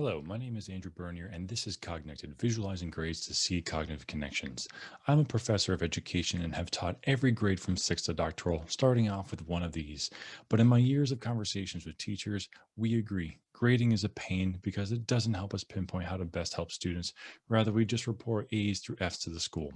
Hello, my name is Andrew Bernier, and this is CognectEd, Visualizing Grades to See Cognitive Connections. I'm a professor of education and have taught every grade from 6th to doctoral, starting off with one of these. But in my years of conversations with teachers, we agree. Grading is a pain because it doesn't help us pinpoint how to best help students. Rather, we just report A's through F's to the school.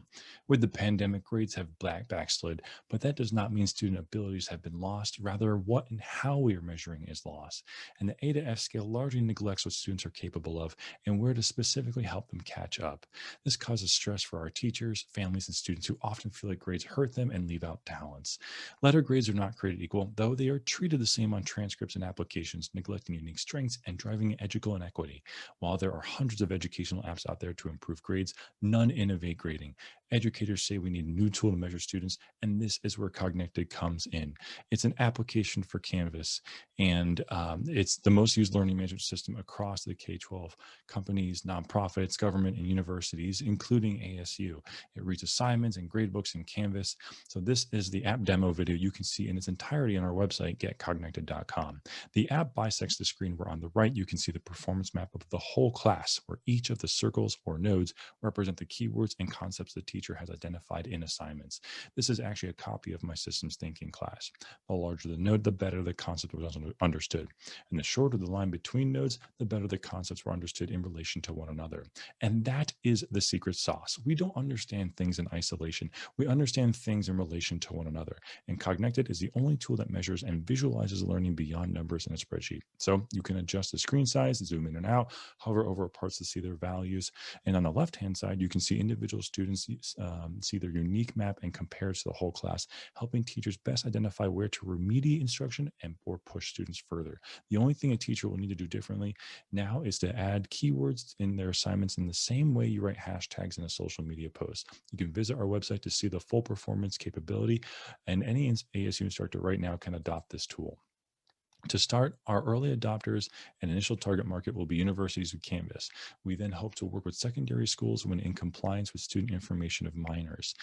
With the pandemic, grades have backslid, but that does not mean student abilities have been lost. Rather, what and how we are measuring is lost. And the A to F scale largely neglects what students are capable of and where to specifically help them catch up. This causes stress for our teachers, families, and students who often feel like grades hurt them and leave out talents. Letter grades are not created equal, though they are treated the same on transcripts and applications, neglecting unique strengths and driving educational inequity. While there are hundreds of educational apps out there to improve grades, none innovate grading. Educators say we need a new tool to measure students, and this is where CognectEd comes in. It's an application for Canvas, and it's the most used learning management system across the K-12 companies, nonprofits, government, and universities, including ASU. It reads assignments and gradebooks in Canvas. So this is the app demo video you can see in its entirety on our website, getcognected.com. The app bisects the screen where on the right you can see the performance map of the whole class, where each of the circles or nodes represent the keywords and concepts the teacher has identified in assignments. This is actually a copy of my systems thinking class. The larger the node, the better the concept was understood. And the shorter the line between nodes, the better the concepts were understood in relation to one another. And that is the secret sauce. We don't understand things in isolation. We understand things in relation to one another. And CognectEd is the only tool that measures and visualizes learning beyond numbers in a spreadsheet. So you can adjust the screen size, zoom in and out, hover over parts to see their values. And on the left-hand side, you can see individual students see their unique map and compare it to the whole class, helping teachers best identify where to remediate instruction and or push students further. The only thing a teacher will need to do differently now is to add keywords in their assignments in the same way you write hashtags in a social media post. You can visit our website to see the full performance capability, and any ASU instructor right now can adopt this tool. To start, our early adopters and initial target market will be universities with Canvas. We then hope to work with secondary schools when in compliance with student information of minors.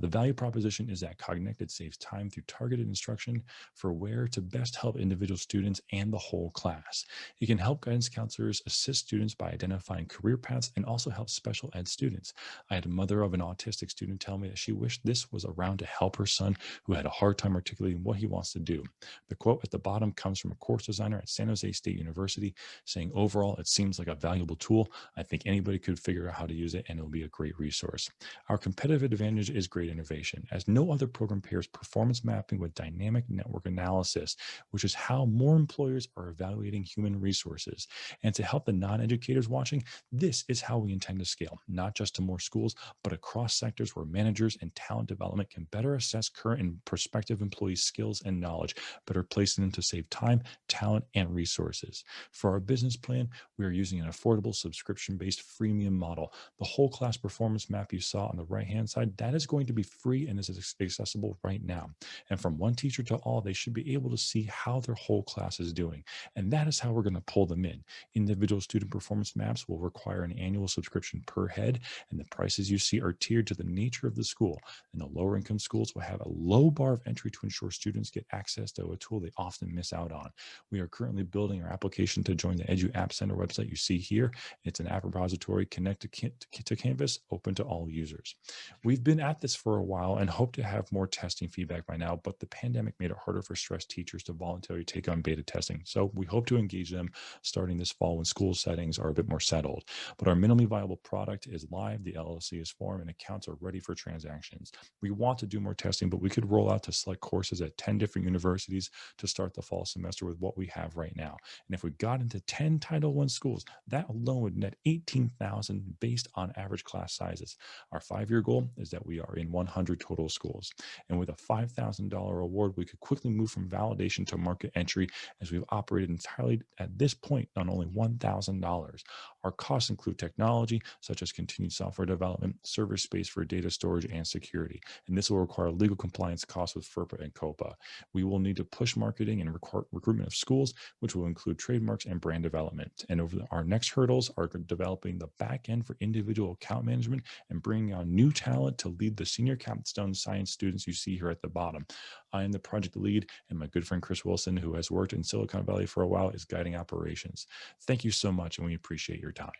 The value proposition is that CognectEd saves time through targeted instruction for where to best help individual students and the whole class. It can help guidance counselors assist students by identifying career paths and also help special ed students. I had a mother of an autistic student tell me that she wished this was around to help her son who had a hard time articulating what he wants to do. The quote at the bottom comes from a course designer at San Jose State University saying, overall, it seems like a valuable tool. I think anybody could figure out how to use it and it'll be a great resource. Our competitive advantage is great innovation, as no other program pairs performance mapping with dynamic network analysis, which is how more employers are evaluating human resources. And to help the non-educators watching, this is how we intend to scale, not just to more schools, but across sectors where managers and talent development can better assess current and prospective employees' skills and knowledge, better placing them to save time, talent, and resources. For our business plan, we are using an affordable subscription-based freemium model. The whole class performance map you saw on the right-hand side, that is going to be free and is accessible right now. And from one teacher to all, they should be able to see how their whole class is doing. And that is how we're going to pull them in. Individual student performance maps will require an annual subscription per head, and the prices you see are tiered to the nature of the school. And the lower income schools will have a low bar of entry to ensure students get access to a tool they often miss out on. We are currently building our application to join the Edu App Center website you see here. It's an app repository connected to Canvas, open to all users. We've been at this for a while and hope to have more testing feedback by now, but the pandemic made it harder for stressed teachers to voluntarily take on beta testing. So we hope to engage them starting this fall when school settings are a bit more settled. But our minimally viable product is live, the LLC is formed, and accounts are ready for transactions. We want to do more testing, but we could roll out to select courses at 10 different universities to start the fall semester with what we have right now. And if we got into 10 Title I schools, that alone would net 18,000 based on average class sizes. Our 5-year goal is that we are in 100 total schools. And with a $5,000 award, we could quickly move from validation to market entry, as we've operated entirely at this point on only $1,000. Our costs include technology, such as continued software development, server space for data storage, and security. And this will require legal compliance costs with FERPA and COPA. We will need to push marketing and recruitment of schools, which will include trademarks and brand development. And our next hurdles are developing the back end for individual account management and bringing on new talent to lead the senior capstone science students you see here at the bottom. I am the project lead, and my good friend Chris Wilson, who has worked in Silicon Valley for a while, is guiding operations. Thank you so much, and we appreciate your time.